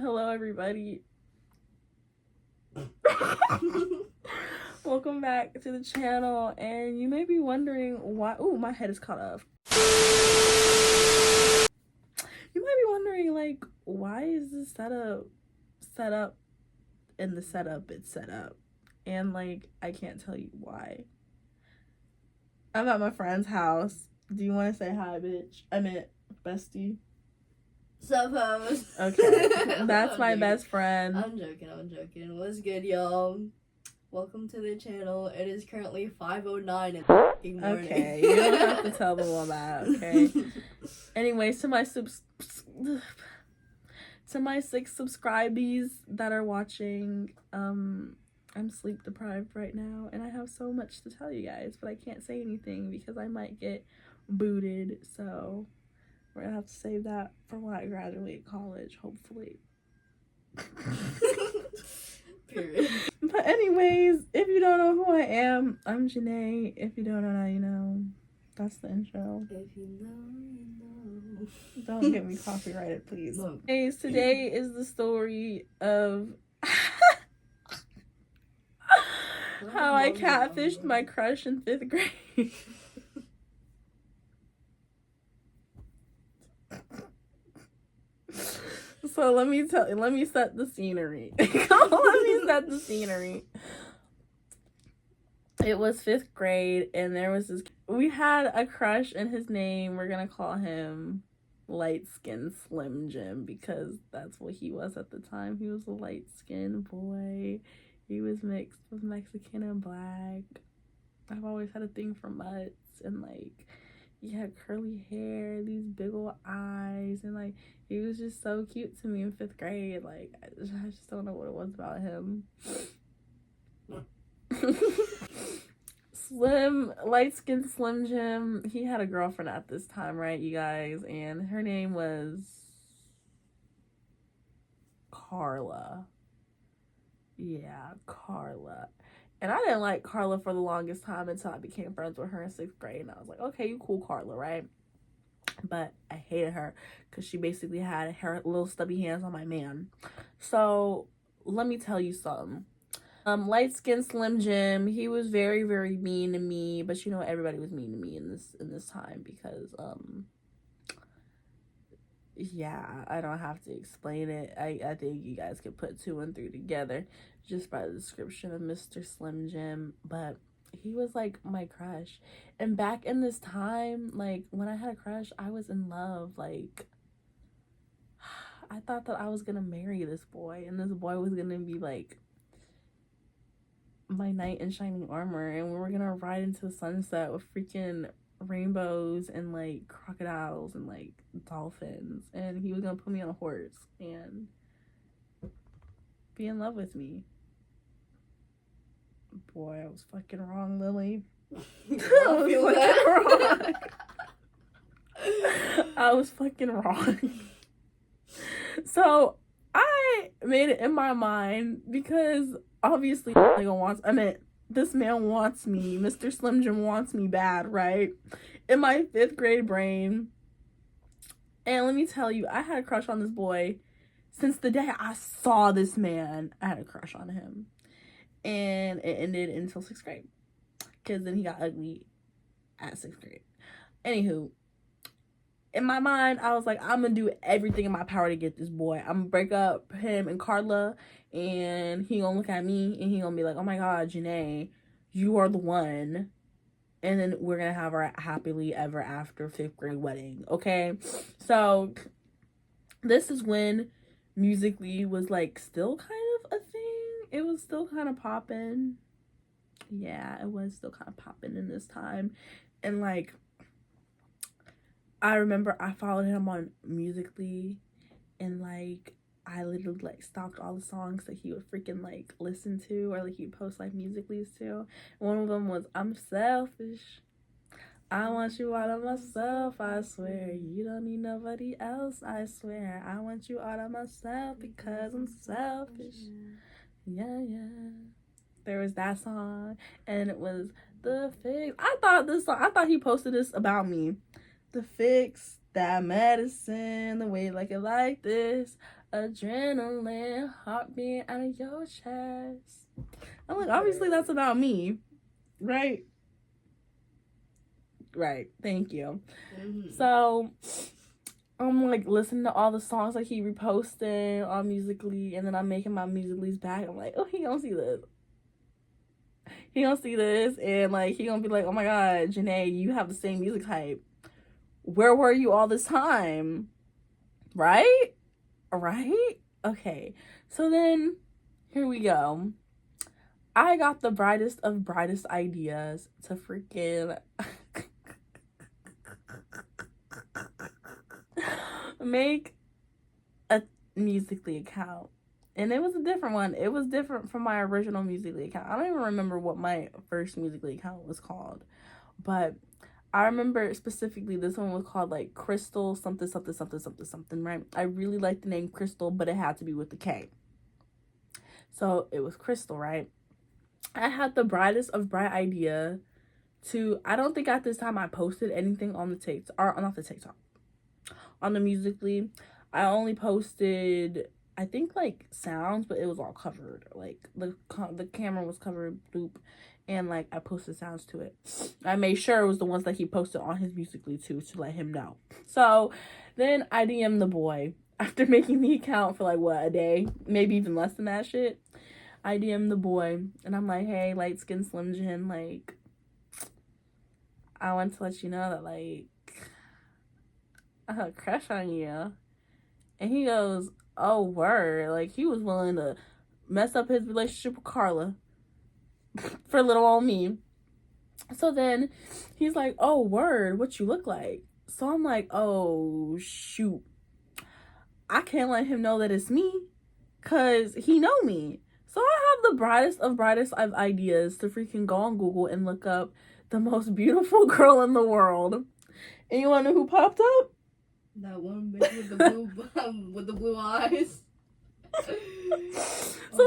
Hello, everybody. Welcome back to the channel, and you may be wondering why. Oh, my head is cut off. You might be wondering, like, why is this set up, and the setup it's set up, and like I can't tell you why. I'm at my friend's house. Do you want to say hi, bitch? I meant bestie. Suppose. Okay, that's my best friend. I'm joking. What's good, y'all? Welcome to the channel. It is currently 5:09 in the morning. Okay, you don't have to tell them all that, okay? Anyways, to my 6 subscribees that are watching, I'm sleep deprived right now, and I have so much to tell you guys, but I can't say anything because I might get booted, so we're gonna have to save that for when I graduate college, hopefully. Period. But anyways, if you don't know who I am, I'm Janae. If you don't know, now you know. That's the intro. If you know, you know. Don't get me copyrighted, please. No. Anyways, today is the story of how I catfished my crush in 5th grade. So let me set the scenery. It was 5th grade, and there was we had a crush, and his name, we're gonna call him Light Skin Slim Jim, because that's what he was at the time. He was a light skinned boy. He was mixed with Mexican and black. I've always had a thing for mutts, and like he had curly hair, these big old eyes, and like he was just so cute to me in 5th grade. Like I just don't know what it was about him. Light-skinned Slim Jim, he had a girlfriend at this time, right, you guys? And her name was Carla. Yeah, Carla. And I didn't like Carla for the longest time until I became friends with her in 6th grade. And I was like, okay, you cool, Carla, right? But I hated her because she basically had her little stubby hands on my man. So let me tell you something. Light-skinned Slim Jim, he was very, very mean to me, but you know, everybody was mean to me in this time because yeah, I don't have to explain it. I think you guys could put 2 and 3 together just by the description of Mr. Slim Jim. But he was like my crush, and back in this time, like when I had a crush, I was in love. Like I thought that I was gonna marry this boy, and this boy was gonna be like my knight in shining armor, and we were gonna ride into the sunset with freaking rainbows and like crocodiles and like dolphins, and he was gonna put me on a horse and be in love with me. Boy, I was fucking wrong, Lily. I was fucking wrong. So I made it in my mind, because obviously this man wants me. Mr. Slim Jim wants me bad, right? In my 5th grade brain. And let me tell you, I had a crush on this boy since the day I saw this man. I had a crush on him. And it ended until 6th grade, because then he got ugly at 6th grade. Anywho, in my mind, I was like, I'm gonna do everything in my power to get this boy. I'm gonna break up him and Carla, and he gonna look at me and he gonna be like, oh my god, Janae, you are the one. And then we're gonna have our happily ever after 5th grade wedding, okay? So this is when Musically was like still kind of a thing. It was still kind of popping. Yeah, it was still kind of popping in this time. And like, I remember I followed him on Musically, and like I literally like stalked all the songs that he would freaking like listen to, or like he'd post like Musicallys to. One of them was I'm selfish. I want you all of myself, I swear. You don't need nobody else, I swear. I want you all of myself because I'm selfish. Yeah. There was that song, and it was The Fix. I thought he posted this about me. The fix, that medicine, the way like it like this. Adrenaline, heartbeat out of your chest. I'm like, obviously that's about me, right? Right. Thank you. Mm-hmm. So I'm like listening to all the songs like he reposted on Musically, and then I'm making my Musicallys back. I'm like, oh, he gonna see this. He gonna see this, and like he gonna be like, oh my god, Janae, you have the same music type. Where were you all this time? Right? Right? Okay. So then here we go. I got the brightest of brightest ideas to freaking make a Musically account. And it was a different one. It was different from my original Musically account. I don't even remember what my first Musically account was called. But I remember specifically this one was called like Crystal something something something something something, right? I really liked the name Crystal, but it had to be with the K. So it was Crystal, right? I had the brightest of bright idea to, I don't think at this time I posted anything on the TikTok, or not the TikTok, on the Musically. I only posted, I think, like sounds, but it was all covered. Like the camera was covered, bloop, and like I posted sounds to it. I made sure it was the ones that he posted on his Musically too, to let him know. So then I DM'd the boy after making the account for like what, a day, maybe even less than that shit. I DM'd the boy and I'm like, hey, light skin Slim Jim, like I want to let you know that like I have a crush on you. And he goes, oh, word. Like, he was willing to mess up his relationship with Carla for little old me. So then he's like, oh, word, what you look like? So I'm like, oh, shoot. I can't let him know that it's me because he know me. So I have the brightest of ideas to freaking go on Google and look up the most beautiful girl in the world. And you want to know who popped up? That one bitch with the blue with the blue eyes. So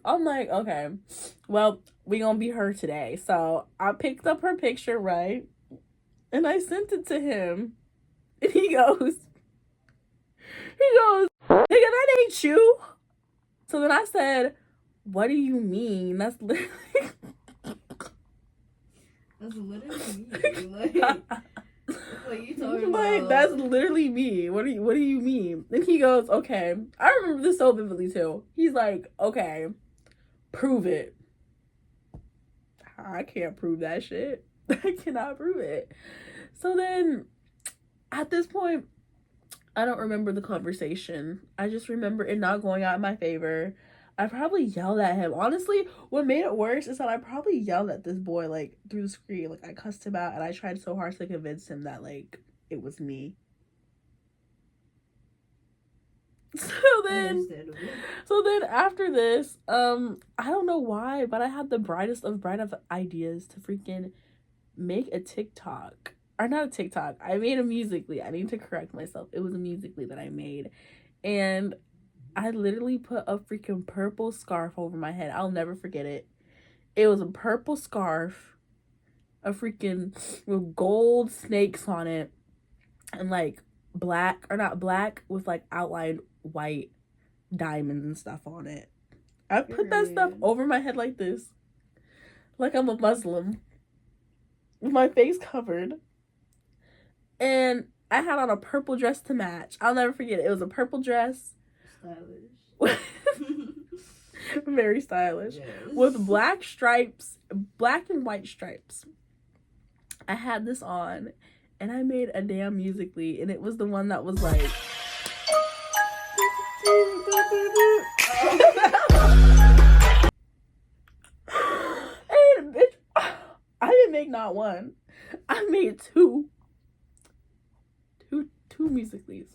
I'm like, okay, well, we gonna be her today. So I picked up her picture, right? And I sent it to him. And he goes, nigga, that ain't you. So then I said, what do you mean? That's literally me. Like you talking like, about? that's literally me. What do you mean? And he goes, okay. I remember this so vividly too. He's like, okay, prove it. I can't prove that shit. I cannot prove it. So then at this point, I don't remember the conversation. I just remember it not going out in my favor. I probably yelled at him. Honestly, what made it worse is that I probably yelled at this boy, like, through the screen. Like, I cussed him out, and I tried so hard to convince him that, like, it was me. So then after this, I don't know why, but I had the brightest of bright of ideas to freaking make a TikTok. Or not a TikTok. I made a Musically. I need to correct myself. It was a Musically that I made. And I literally put a freaking purple scarf over my head. I'll never forget it. It was a purple scarf, a freaking with gold snakes on it, and like black, or not black, with like outlined white diamonds and stuff on it. I put that stuff over my head like this, like I'm a Muslim, with my face covered. And I had on a purple dress to match. I'll never forget it. It was a purple dress. Stylish. Very stylish. Yes. With black stripes, black and white stripes. I had this on, and I made a damn Musically, and it was the one that was like... And bitch, I didn't make not one. I made two Musicallys.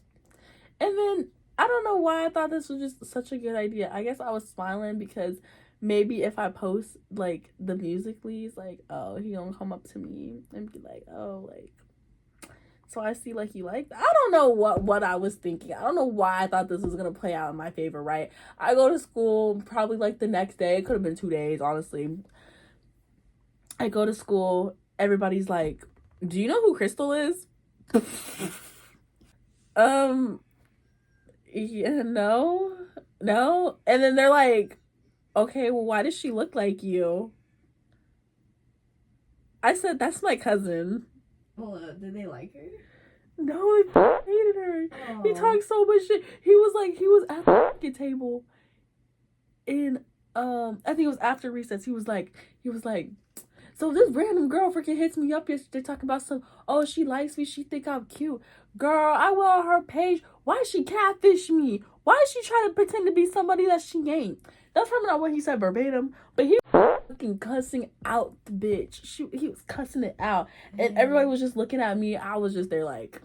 And then I don't know why I thought this was just such a good idea. I guess I was smiling because maybe if I post like the Musicallys, like, oh, he gonna come up to me and be like, oh, like, so I see like you like that. I don't know what I was thinking. I don't know why I thought this was gonna play out in my favor, right? I go to school probably like the next day. It could have been 2 days, honestly. I go to school, everybody's like, do you know who Crystal is? Yeah, no. And then they're like, okay, well, why does she look like you? I said, that's my cousin. Well, did they like her? No, they hated her. He Oh. talked so much shit. He was at the table in I think it was after recess. He was like, so this random girl freaking hits me up yesterday talking about oh, she likes me, she think I'm cute. Girl, I went on her page. Why is she catfish me? Why is she trying to pretend to be somebody that she ain't? That's probably not what he said verbatim, but he was fucking cussing out the bitch. He was cussing it out. And everybody was just looking at me. I was just there like,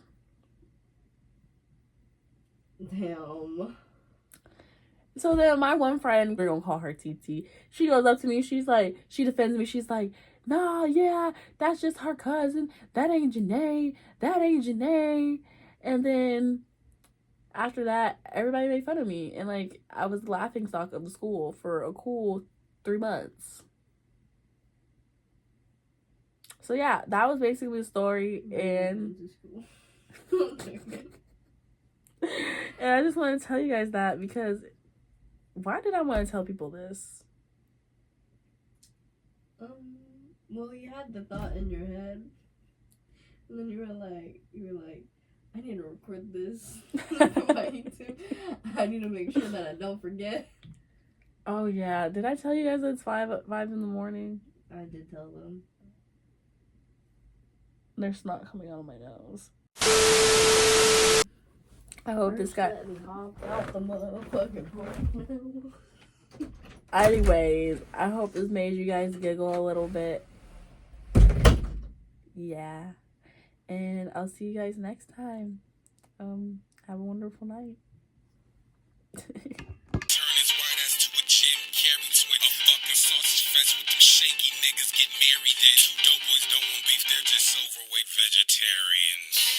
damn. so then my one friend, we're gonna call her TT, she goes up to me, she's like, she defends me, she's like, nah, yeah, that's just her cousin, that ain't Janae. And then after that, everybody made fun of me, and like, I was the laughing stock of the school for a cool 3 months. So yeah, that was basically the story, and and I just want to tell you guys that because why did I want to tell people this? Well, you had the thought in your head, and then you were like, I need to record this for my YouTube. I need to make sure that I don't forget. Oh yeah, did I tell you guys it's 5 in the morning? I did tell them. There's snot coming out of my nose. I hope this guy. Let me hop out the motherfucking portal. Anyways, I hope this made you guys giggle a little bit. Yeah. And I'll see you guys next time. Have a wonderful night. Turn his white ass to a Jim Carrey twin. A fucking sausage fest with them shaky niggas get married in. Two dope boys don't want beef, they're just overweight vegetarians.